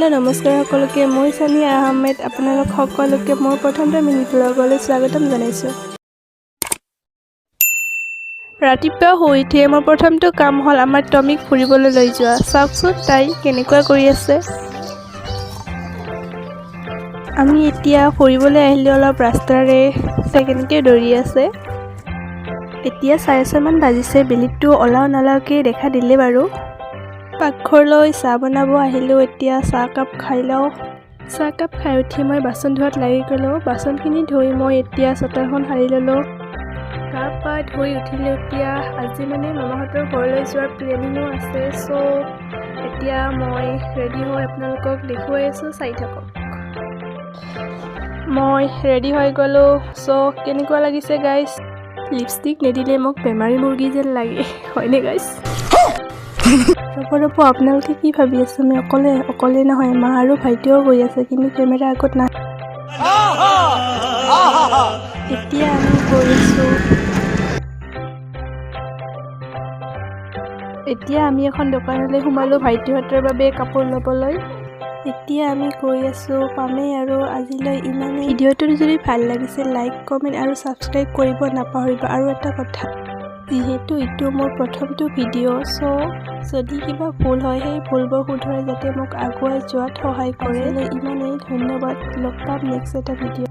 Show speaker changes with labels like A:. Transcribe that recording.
A: Hello' নমস্কাৰ সকলোকে, মই সানিয়া আহমেদ আপোনালোক সকলোকে মোৰ প্ৰথমটো মিনি ব্লগলৈ স্বাগতম জনাইছোঁ। ৰাতিপুৱা শুই উঠিয়ে মোৰ প্ৰথমটো কাম হ'ল আমাৰ টমিক ফুৰিবলৈ লৈ যোৱা। চাওকচোন তাই কেনেকুৱা কৰি আছে। আমি এতিয়া ফুৰিবলৈ আহিলে অলপ ৰাস্তাৰে কেনেকৈ দৌৰি আছে। এতিয়া 6:30মান বাজিছে, বেলিটো ওলাও নলাওকৈ দেখা দিলে বাৰু। পাকঘৰলৈ চাহ বনাব আহিলোঁ। এতিয়া চাহকাপ খাই লওঁ। চাহকাপ খাই উঠি মই বাচন ধোৱাত লাগি গ'লোঁ। বাচনখিনি ধুই মই এতিয়া চোতালখন সাৰি ল'লোঁ। গা পা ধুই উঠিলোঁ। এতিয়া আজি মামাহঁতৰ ঘৰলৈ যোৱাৰ প্লেনিঙো আছে। এতিয়া মই ৰেডি হৈ আপোনালোকক দেখুৱাই আছোঁ, চাই থাকক। মই ৰেডি হৈ গ'লোঁ। কেনেকুৱা লাগিছে গাইজ? লিপষ্টিক নিদিলে মোক বেমাৰী মুৰ্গী যেন লাগে, হয়নে গাইজ? ৰ'ব আপোনালোকে কি ভাবি আছে? আমি অকলে নহয়, মা আৰু ভাইটিও গৈ আছে, কিন্তু কেমেৰা আগত নাই। এতিয়া আমি গৈ আছোঁ। এতিয়া আমি এখন দোকানলৈ সোমালোঁ ভাইটিহঁতৰ বাবে কাপোৰ ল'বলৈ। এতিয়া আমি গৈ আছোঁ, পামেই আৰু আজিলৈ ইমানেই। ভিডিঅ'টো যদি ভাল লাগিছে লাইক, কমেণ্ট আৰু ছাবস্ক্ৰাইব কৰিব নাপাহৰিব। আৰু এটা কথা, যিহেতু এইটো মোৰ প্ৰথমটো ভিডিঅ', যদি কিবা ভুল হয় সেই ভুলবোৰ শুধৰাই যাতে মোক আগুৱাই যোৱাত সহায় কৰে। ইমানেই, ধন্যবাদ। লগ পাম নেক্সট এটা ভিডিঅ'।